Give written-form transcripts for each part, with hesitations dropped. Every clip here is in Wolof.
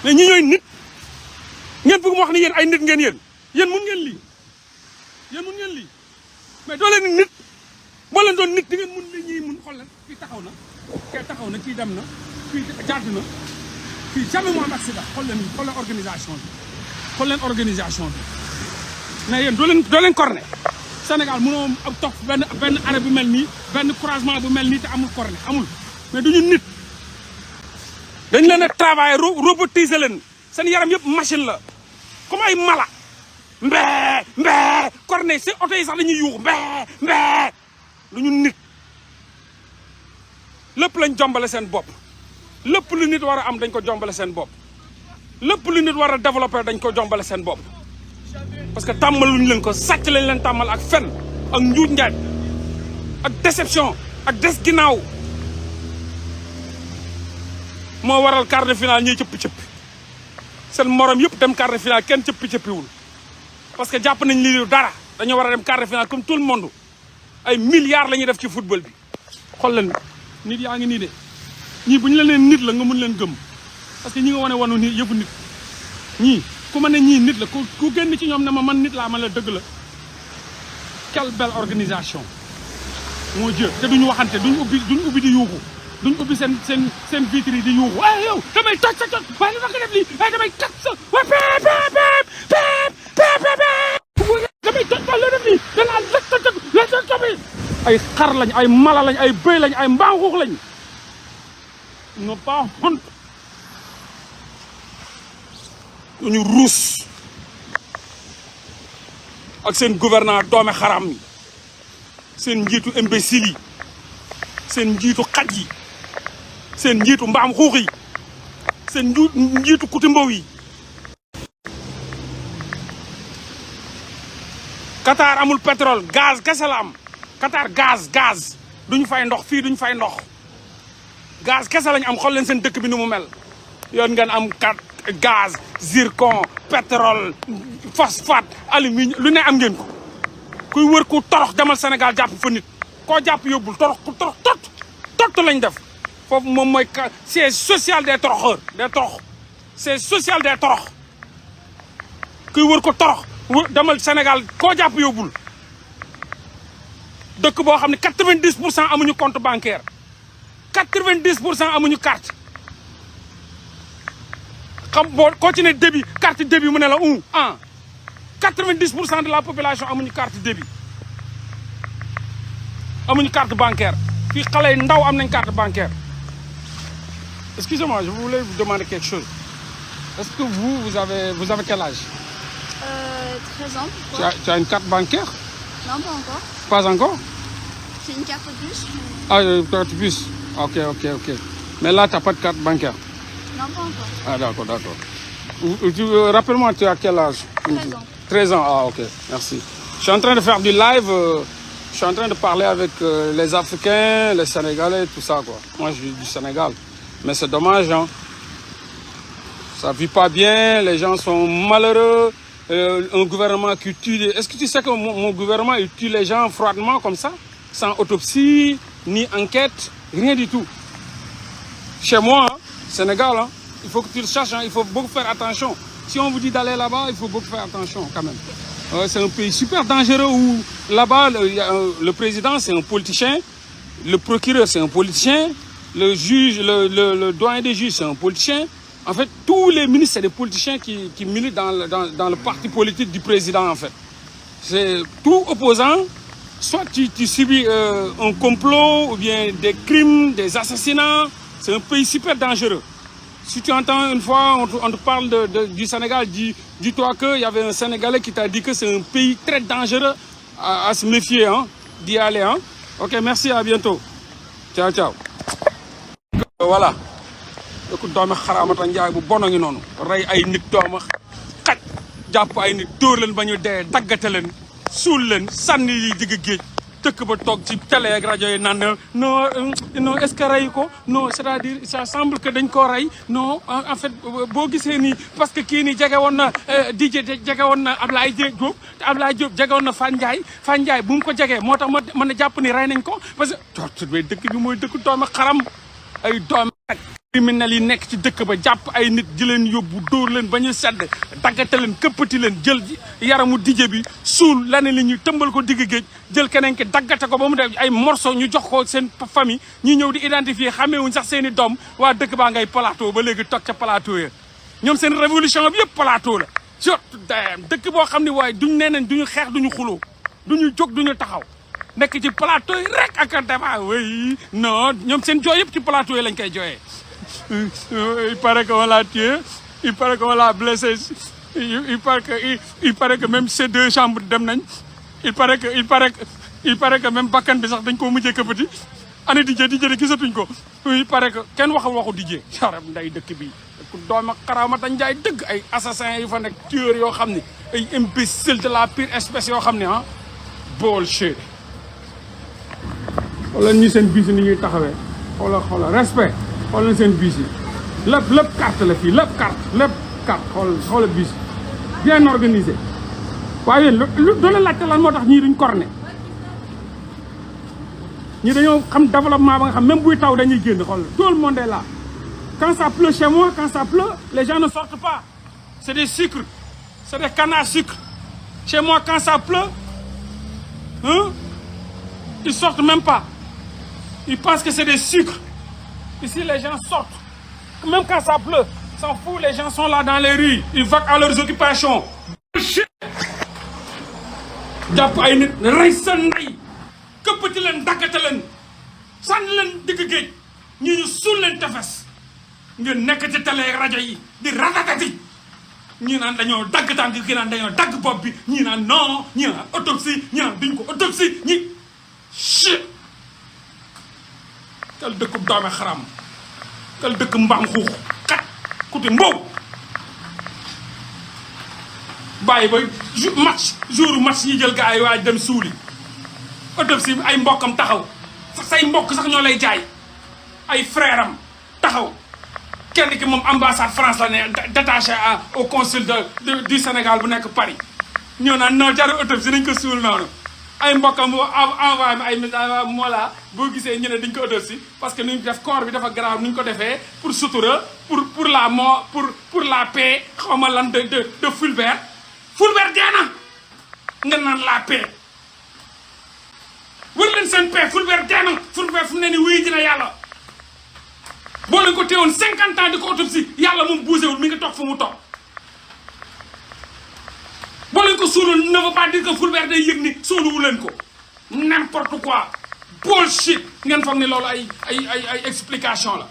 mais ñi ñooy nit ngeen bëgg mu wax ni yéen ay nit ngeen yéen mun ngeen lii mais doo leen nit boo leen doon nit di ngeen mun li ñuy mun xool leen kii taxaw na kii dem na kii jàdd na fii jamais mu am accident xool leen organisation bi mais yéen doo leen corné Sénégal mënoo am toog benn arrêt bu mel nii benn croisement bu mel nii te amul corné amul mais duñu nit dañ leen a travailler robotiser leen seen yaram yëpp machine la comme ay mala mbee corné si oto yi sax dañuy yuuxu mbee duñu nit lépp lañ jombale seen bopp lépp lu nit war a am dañ ko jombale seen bopp lépp lu nit war a développer dañ ko jombale seen bopp parce que tàmmaluñ leen ko sàcc lañ leen tàmmal ak fen ak njuuj njaaj ak déception ak des ginnaaw moo waral quart de finale ñuy cëppi-cëppi seen morom yëpp dem quart de finale kenn cëppi-cëppiwul parce que jàpp nañ lii dara dañoo war a dem quart de finale comme tout le monde ay milliards la ñuy def ci football bi xool leen nit yaa ngi nii de ñii bu ñu la leen nit la nga mun leen gëm parce que ñi nga wanu ni yëfu nit ñii ku ma ne ñii nit la ku génn ci ñoom ne ma man nit laa man la dëgg la quelle belle organisation moo jë te duñu waxante duñ ubbi di yuuxu duñ ubbi seen vitre yi di yuuxu waaye yow damay toj waaye lu tax nga def lii waaye damay kat sa wa damay toj waaye loo def lii danaa la ay xar lañ ay mala lañ ay bëy lañ ay mbaam xuux lañ non pas honte ñu ruus ak seen gouvernant doome xaram yi seen njiitu imbécile yi seen njiitu xaj yi seen njiitu mbaam xuux yi seen njiitu kuti mbow yi Qatar amul pétrole gaz kese la am Qatar gaz duñu fay ndox fii duñu fay ndox gaz kese lañ am xool leen seen dëkk bi ni mu mel yoon ngeen am gaz zircon pétrole phosphate aluminium lu ne am ngeen ko kuy wër ku torox demal Sénégal jàpp fa nit koo jàpp yóbbul torox ku torox tot lañ def foofu moom mooy siège social des toroxeurs des torox siège social des torox kuy wër ko torox demal Sénégal koo jàpp yóbbul dëkk boo xam ne 90% amuñu compte bancaire 90% amuñu carte xam boo koo ci ne débit carte débit mu ne la 90% de la population amuñu carte débit amuñu carte bancaire fii xale yi ndaw am nañ carte bancaire. Excusez-moi, je voulais vous demander quelque chose. Est-ce que vous avez quel âge? 13 ans. Pourquoi? Tu as une carte bancaire? Non, pas encore. Pas encore? C'est une carte bus. Ah, une carte bus. Ok. Mais là, tu n'as pas de carte bancaire? Non, pas encore. Ah, d'accord. Rappelle-moi, tu as quel âge? 13 ans. 13 ans, ah, ok, merci. Je suis en train de faire du live, je suis en train de parler avec les Africains, les Sénégalais, tout ça, quoi. Moi, je suis du Sénégal. Mais c'est dommage, hein. Ça ne vit pas bien, les gens sont malheureux. Un gouvernement qui tue... Est-ce que tu sais que mon gouvernement, il tue les gens froidement, comme ça? Sans autopsie, ni enquête, rien du tout. Chez moi, hein, Sénégal, hein, il faut que tu le cherches, hein, il faut beaucoup faire attention. Si on vous dit d'aller là-bas, il faut beaucoup faire attention quand même. C'est un pays super dangereux où là-bas, le président, c'est un politicien, le procureur, c'est un politicien, le juge, le doyen des juges, c'est un politicien. En fait, tous les ministres, c'est des politiciens qui militent dans le parti politique du président, en fait. C'est tout opposant. Soit tu subis un complot ou bien des crimes, des assassinats. C'est un pays super dangereux. Si tu entends une fois, on te parle du Sénégal, dis-toi qu'il y avait un Sénégalais qui t'a dit que c'est un pays très dangereux à se méfier, hein, d'y aller. Hein. Ok, merci, à bientôt. Ciao. Voilà. Écoute, doomi xaraamata njaay bu bon a ngi noonu rey ay nit dooma xaj jàpp ay nit dóor leen ba ñu dee daggate leen suul leen sànni yi digg géej tëkk ba toog ci télé ak rajo yi naan non est-ce que rey ko non c'est-à-dire ça semble que dañ koo rey non en fait boo gisee nii parce que kii nii jege woon na DJ jege woon na Ablaye Diop te Ablaye Diop jege woon na Fane Ndiaye bu mu ko jegee moo tax ma mën a jàpp ni rey nañ ko parce que dëkk bi mooy dëkk doomi xaram ay doomi criminels yi nekk ci dëkk ba jàpp ay nit di leen yóbbu dóor leen ba ñu sedd daggate leen këppati leen jël yaramu dije bi suul lane li ñuy tëmbal ko digg géej jël keneen ki daggate ko ba mu def ay morceau ñu jox ko seen famille ñu ñëw di identifier xameewuñ sax seen i doom waa dëkk baa ngay plateau ba léegi toog ca plateau ya ñoom seen révolution bi yëpp plateau la jot dëkk boo xam ne waaye duñ nee nañ duñu xeex duñu xuloo duñu jóg duñu taxaw nekk ci plateau yi rek ak débat oui non ñoom seen jooy yëpp ci plateau yi lañ koy jooyee il paraît qu'on l'a tué il paraît qu'on l'a blessé il paraît que même ces deux chambres dem nañ il paraît que même bakkan bi sax dañ koo mujjee këppati ana dijee de gisatuñ ko il paraît que kenn waxu dijee yaram nday dëkk bi ku doom ak xaraama dañ jaay dëgg ay assassins yi fa nekk tueurs yoo xam ne ay imbéciles de la pire espèce yoo xam ne ah bullshit xoolal ñi seen bis ni ñuy taxawee xoolal respect xoolal seen bis yi lépp carte la fii lépp carte xoolal bis bien organisé waaye yéen lu doo leen laajte lan moo tax ñii duñ corné ñii dañoo xam développement ba nga xam même buy taw dañuy génn xool tout le monde est là quand ça pleut chez moi quand ça pleut les gens ne sortent pas c'est des sucres c'est des cannes à sucre chez moi quand ça pleut hein ils sortent même pas ils pensent que c'est des sucres ici les gens sortent même quand ça pleut s'en fout les gens sont là dans les rues ils vaquent à leurs occupations jàpp ay nit rey sa ndey këppati leen daggate leen sànni leen digg géej ñii ñu suul leen tefes ngeen nekk ci télé rajo yi di ratatati ñii naan dañoo dagg tànk kii naan dañoo dagg bopp bi ñii naan non ñii naan autopsie ñii naan duñ ko autopsie ñi shit kal dëkku doome xaram kal dëkk mbaam xuux xat kuti mbow bàyyi ba jour match yi jël gars yi waaj dem suuli autopsie ay mbokkam taxaw say mbokk sax ñoo lay jaay ay frère am taxaw kenn ki moom ambassade France la ne détaché au consul du Sénégal bu nekk Paris ñoo naan non jaru autopsie nañ ko suul noonu ay mbokkam envoyé ma ay message moola boo gisee ñu ne dañ ko autopsie parce que nuñ def corps bi dafa grave nuñ ko defee pour sutura pour la mort pour la paix xaw ma lan de Fulbert dee na nga naan la paix wër leen seen paix Fulbert dee na Fulbert fu mu ne ni wuyu dina yàlla boo leen ko teewoon 50 ans di ko autopsie yàlla moom bougéwul mi ngi toog fu mu toog boo leen ko suuloon ne veut pas dire que Fulbert day yëg ni suuluwu leen ko n'importe quoi bullshit ngeen foog ni loolu ay explication la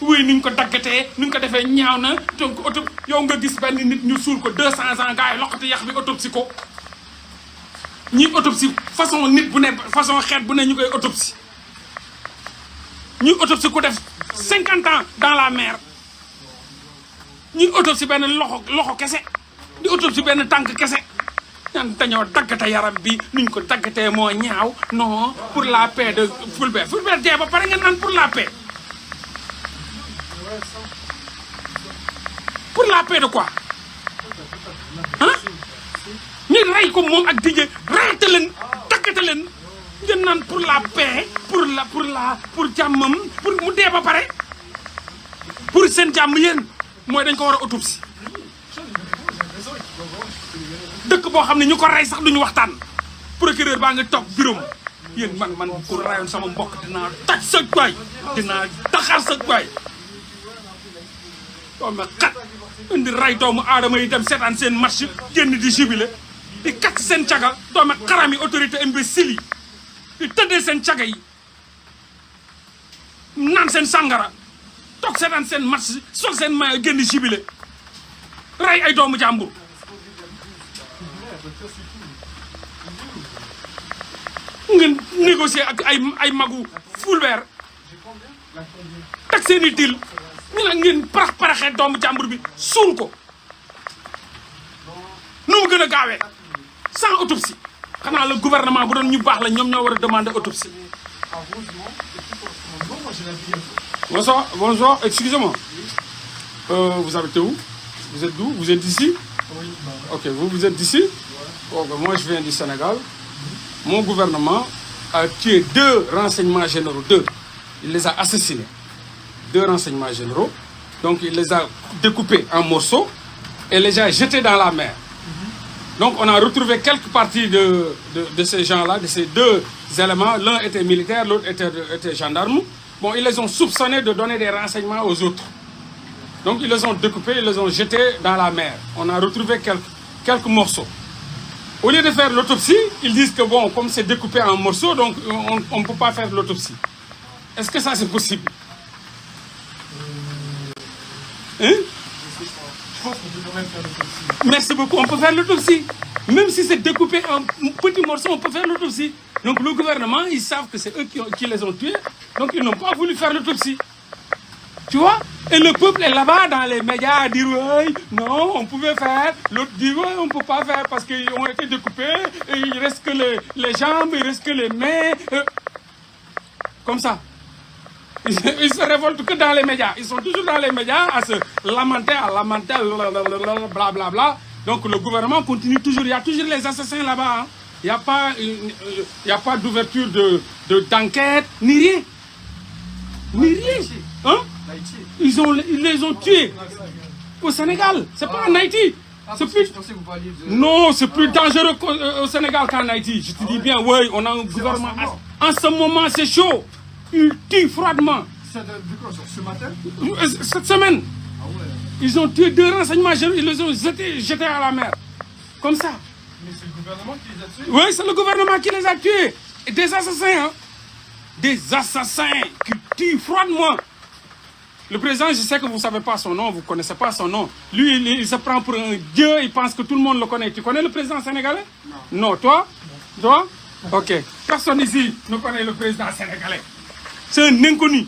oui ni ñu ko daggatee ni ñu ko defee ñaaw na donc yow nga gis benn nit ñu suul ko 200 ans gars yi loxoti yax bi autopsie ko ñi autopsie façon nit bu ne façon xeet bu ne ñu koy autopsie ñuy autopsie ku def 50 ans dans la mer ñuy autopsie benn loxo kese di autopsie benn tànk kese ñaan dañoo daggate yaram bi nuñ ko daggatee moo ñaaw non pour la paix de Fulbert dee ba pare nga naan pour la paix pour la paix de quoi ah ñu rey ko moom ak dijje reyate leen daggate leen ngeen naan pour la paix pour jàmmam pour mu dee ba pare pour seen jàmm yéen mooy dañ ko war a autopsie dëkk boo xam ne ñu ko rey sax duñu waxtaan procureur baa nga toog bureau yéen man ku rayoon sama mbokk dinaa taj sa waay dinaa taxal sa waay doom xat indi ray doomu aadama yi dem seetaan seen match génn di jubilé di kat seen caga doome xaram yi autorité imbécile yi di tëddee seen caga yi naan seen sàngara toog seetaan seen match sol seen mayo génn jubilé ray ay doomu jàmbur ngeen négocier ak ay magu Fulbert teg seen i dil ñu ne ngeen paraxee doomu jàmbur bi suul ko nu mu gën a gaawee sans autopsie xanaa le gouvernement bu doon ñu baax la ñoom ñoo war a demander autopsie. Bonjour, excusez-moi. Vous habitez où? Vous êtes d'où? Vous êtes d'ici? Oui. Ok, vous êtes d'ici? Okay, moi je viens du Sénégal. Mon gouvernement a tué 2 renseignements généraux, 2. Il les a assassinés. 2 renseignements généraux. Donc il les a découpés en morceaux et les a jetés dans la mer. Donc on a retrouvé quelques parties de ces gens-là, de ces 2 éléments. L'un était militaire, l'autre était gendarme. Bon, ils les ont soupçonnés de donner des renseignements aux autres. Donc ils les ont découpés, ils les ont jetés dans la mer. On a retrouvé quelques morceaux. Au lieu de faire l'autopsie, ils disent que bon, comme c'est découpé en morceaux, donc on ne peut pas faire l'autopsie. Est-ce que ça c'est possible? Hein? Je pense qu'on peut quand même faire l'autopsie. Merci beaucoup, on peut faire l'autopsie. Même si c'est découpé en petits morceaux, on peut faire l'autopsie. Donc le gouvernement, ils savent que c'est eux qui les ont tués, donc ils n'ont pas voulu faire l'autopsie. Tu vois? Et le peuple est là-bas dans les médias à dire oui, non, on pouvait faire. L'autre dit oui, on ne peut pas faire parce qu'ils ont été découpés, et il reste que les jambes, il reste que les mains. Comme ça. Ils se révoltent que dans les médias. Ils sont toujours dans les médias à se lamenter, blablabla. Donc le gouvernement continue toujours. Il y a toujours les assassins là-bas. Hein. Il n'y a pas d'ouverture d'enquête, ni rien. Ni rien. Hein? Ils les ont tués au Sénégal. C'est pas en Haïti. Non, c'est plus dangereux au Sénégal qu'en Haïti. Je te dis bien, oui, on a un gouvernement. En ce moment, c'est chaud. Ils tuent froidement. Ce matin? Cette semaine. Ah ouais. Ils ont tué 2 renseignements, ils les ont jetés à la mer. Comme ça. Mais c'est le gouvernement qui les a tués? Oui, c'est le gouvernement qui les a tués. Et des assassins, hein. Des assassins qui tuent froidement. Le président, je sais que vous ne savez pas son nom, vous ne connaissez pas son nom. Lui, il se prend pour un dieu, il pense que tout le monde le connaît. Tu connais le président sénégalais? Non. Non, toi? Non. Toi? Ok. Personne ici ne connaît le président sénégalais. C'est un inconnu.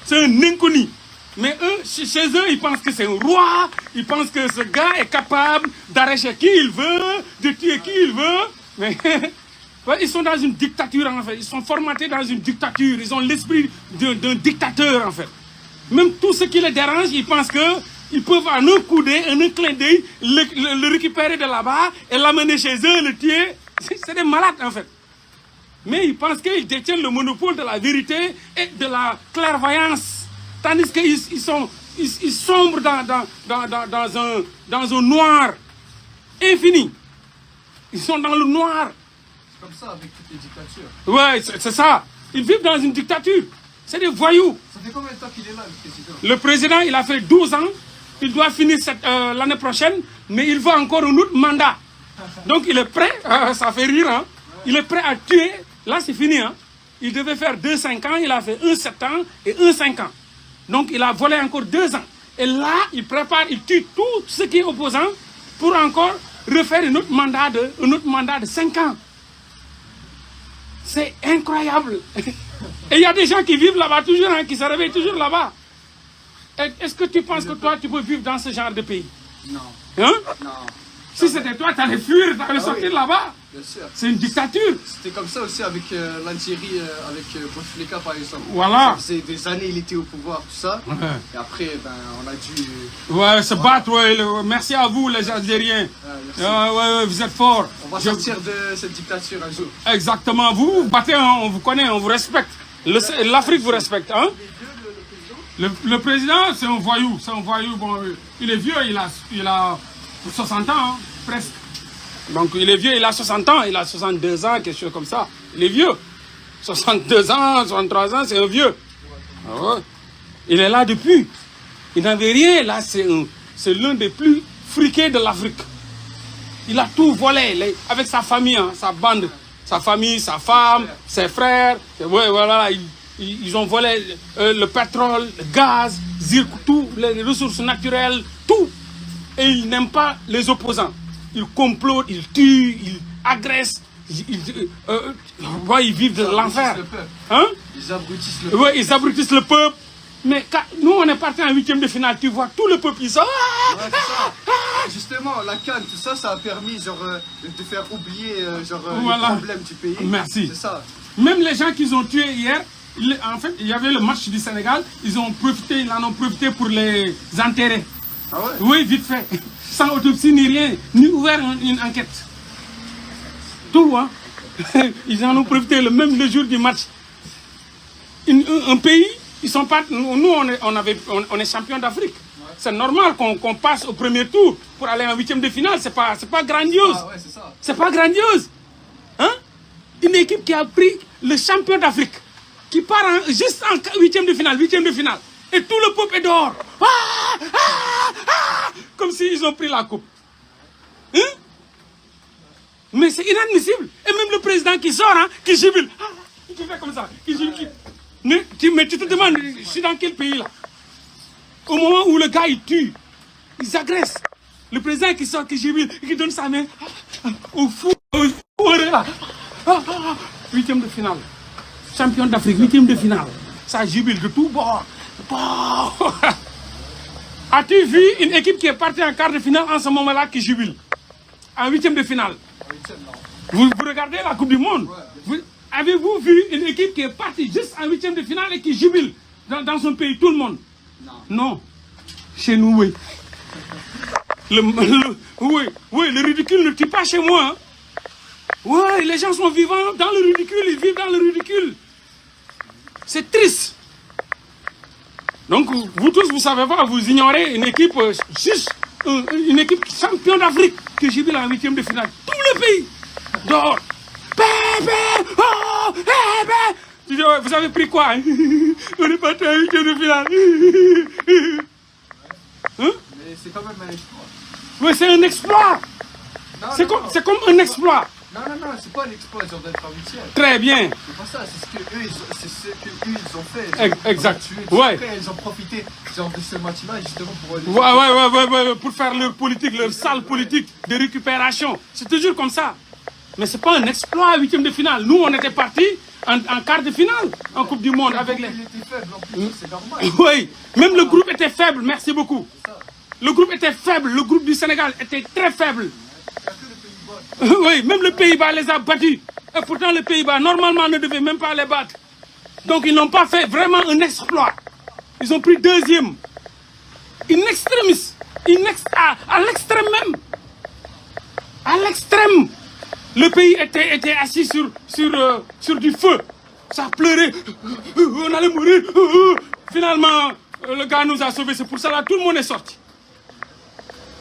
C'est un inconnu. Mais eux, chez eux, ils pensent que c'est un roi. Ils pensent que ce gars est capable d'arracher qui il veut, de tuer qui il veut. Mais ils sont dans une dictature, en fait. Ils sont formatés dans une dictature. Ils ont l'esprit d'un dictateur, en fait. Même tout ce qui les dérange, ils pensent qu'ils peuvent en un coup d'œil, en un clin d'œil, le récupérer de là-bas et l'amener chez eux, le tuer. C'est des malades, en fait. Mais ils pensent qu'ils détiennent le monopole de la vérité et de la clairvoyance. Tandis qu'ils sombrent dans un noir infini. Ils sont dans le noir. C'est comme ça avec toutes les dictatures. Ouais, c'est ça. Ils vivent dans une dictature. C'est des voyous. Ça fait combien de temps qu'il est là, le président? Le président, il a fait 12 ans. Il doit finir l'année prochaine, mais il veut encore un autre mandat. Donc il est prêt, ça fait rire, hein? Il est prêt à tuer. Là, c'est fini. Hein? Il devait faire 2 5 ans, il a fait 1 7 ans et 1 5 ans. Donc il a volé encore 2 ans. Et là, il prépare, il tue tout ce qui est opposant pour encore refaire un autre mandat de 5 ans. C'est incroyable. Et il y a des gens qui vivent là-bas toujours, hein, qui se réveillent toujours là-bas. Est-ce que tu penses que toi, tu peux vivre dans ce genre de pays? Non. Hein? Non. Si c'était toi, tu allais fuir, tu allais sortir là-bas. Bien sûr. C'est une dictature. C'était comme ça aussi avec l'Algérie, avec Bouteflika par exemple. Voilà. Ça faisait des années il était au pouvoir, tout ça. Ouais. Et après, ben, on a dû... Ouais, se battre, ouais. Merci à vous, les Algériens. merci. Ouais, vous êtes forts. On va sortir de cette dictature un jour. Exactement. Vous vous battez, hein, on vous connaît, on vous respecte. L'Afrique vous respecte. Hein? Le président, c'est un voyou. C'est un voyou. Bon, il est vieux, il a 60 ans, hein, presque. Donc il est vieux, il a 60 ans, il a 62 ans, quelque chose comme ça. Il est vieux. 62 ans, 63 ans, c'est un vieux. Ah ouais. Il est là depuis. Il n'avait rien. Là, c'est l'un des plus friqués de l'Afrique. Il a tout volé avec sa famille, hein, sa bande. Sa famille, sa femme, ses frères. Ouais, voilà, ils ont volé le pétrole, le gaz, tout, les ressources naturelles, tout. Et ils n'aiment pas les opposants. Ils complotent, ils tuent, ils agressent. Ils vivent de l'enfer. Hein? Ils abrutissent le peuple. Ouais, ils abrutissent le peuple. Mais nous, on est parti en 8e de finale. Tu vois, tout le peuple, ils sont... Ouais, c'est ça. Justement, la CAN, tout ça, ça a permis genre, de faire oublier voilà. les problèmes du pays. Merci. C'est ça. Même les gens qu'ils ont tués hier, en fait, il y avait le match du Sénégal. Ils en ont profité pour les enterrer. Ah ouais? Oui, vite fait. Sans autopsie ni rien, ni ouvert une enquête. Tout, hein. Ils en ont profité le jour du match. Un pays, Ils sont pas, nous, on est champion d'Afrique. Ouais. C'est normal qu'on passe au premier tour pour aller en huitième de finale. C'est pas grandiose. Ah ouais, c'est ça. C'est pas grandiose. Hein? Une équipe qui a pris le champion d'Afrique, qui part juste en huitième de finale. Et tout le peuple est dehors. Comme s'ils ont pris la coupe. Hein? Mais c'est inadmissible. Et même le président qui sort, hein, qui jubile. Qui fait comme ça. Mais tu te demandes, je suis dans quel pays là? Au moment où le gars il tue, ils agressent. Le président qui sort, qui jubile, qui donne sa main au fou là. Huitième de finale. Champion d'Afrique, huitième de finale. Ça jubile de tout bord. As-tu vu une équipe qui est partie en quart de finale en ce moment-là qui jubile? En huitième de finale. Vous regardez la Coupe du Monde. Avez-vous vu une équipe qui est partie juste en huitième de finale et qui jubile dans son pays, tout le monde? Non. Chez nous, oui. Oui, le ridicule ne tue pas chez moi. Hein. Oui, les gens sont vivants dans le ridicule, ils vivent dans le ridicule. C'est triste. Donc, vous tous, vous savez pas, vous ignorez une équipe juste, une équipe champion d'Afrique qui jubile en huitième de finale. Tout le pays dehors. Vous avez pris quoi? Hein? On est parti en huitième de finale. Hein? Mais c'est quand même un exploit. Oui, c'est un exploit. C'est comme un exploit. Non, c'est pas un exploit, ils ont d'être en huitième. Très bien. C'est pas ça, c'est ce qu'eux ils ont fait. Exact. Après, ils ont profité genre, de ce match-là justement pour... Ouais, pour faire leur politique, leur sale politique de récupération. C'est toujours comme ça. Mais c'est pas un exploit à huitième de finale. Nous, on était partis en quart de finale en Coupe du Monde avec les... Il était faible en plus, c'est normal. Oui, même le groupe était faible, merci beaucoup. Le groupe était faible, le groupe du Sénégal était très faible. Oui, même le Pays-Bas les a battus. Et pourtant, le Pays-Bas, normalement, ne devait même pas les battre. Donc, ils n'ont pas fait vraiment un exploit. Ils ont pris deuxième. Une extrémiste. À l'extrême même. À l'extrême. Le pays était assis sur du feu. Ça pleurait. On allait mourir. Finalement, le gars nous a sauvés. C'est pour ça que tout le monde est sorti.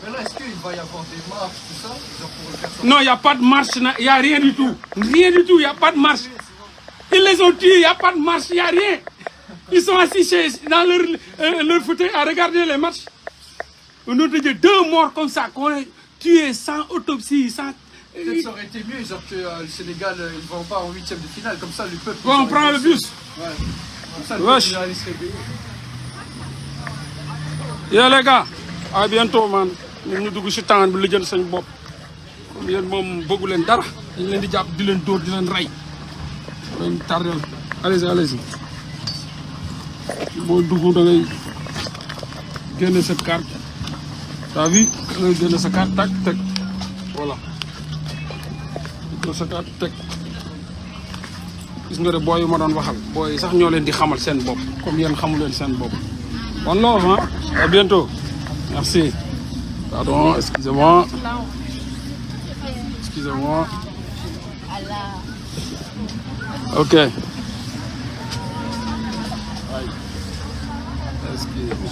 Mais là, est-ce qu'il va y avoir des marches, tout ça, genre pour faire ça? Non, il n'y a pas de marche, il n'y a rien du tout. Rien du tout, il n'y a pas de marche. Ils les ont tués, il n'y a pas de marche, il n'y a rien. Ils sont assis dans leur fauteuil à regarder les matchs. On a dit 2 morts comme ça, qu'on est tués sans autopsie, sans... Peut-être ça aurait été mieux, genre que le Sénégal, ils vont pas en huitième de finale, comme ça le peuple... Ouais, on prend le bus. Ouais, comme ça le peuple il allait se réveiller. Yeah, les gars, à bientôt, man. Nous dugg ci temps bi lijjal sañ bopp comme yéen moom bëggu leen dara dañ leen di jàpp di leen dóor di leen rey leen tardel allez-y boo dugg da ngay génne sa carte t'as vu da ngay génne sa carte teg voilà sa carte teg gis nga de booy yu ma doon waxal booy sax ñoo leen di xamal seen bopp comme yéen xamu leen seen bopp one love, hein. À bientôt, merci. Pardon, excusez-moi. Excusez-moi. Ok. Excusez-moi.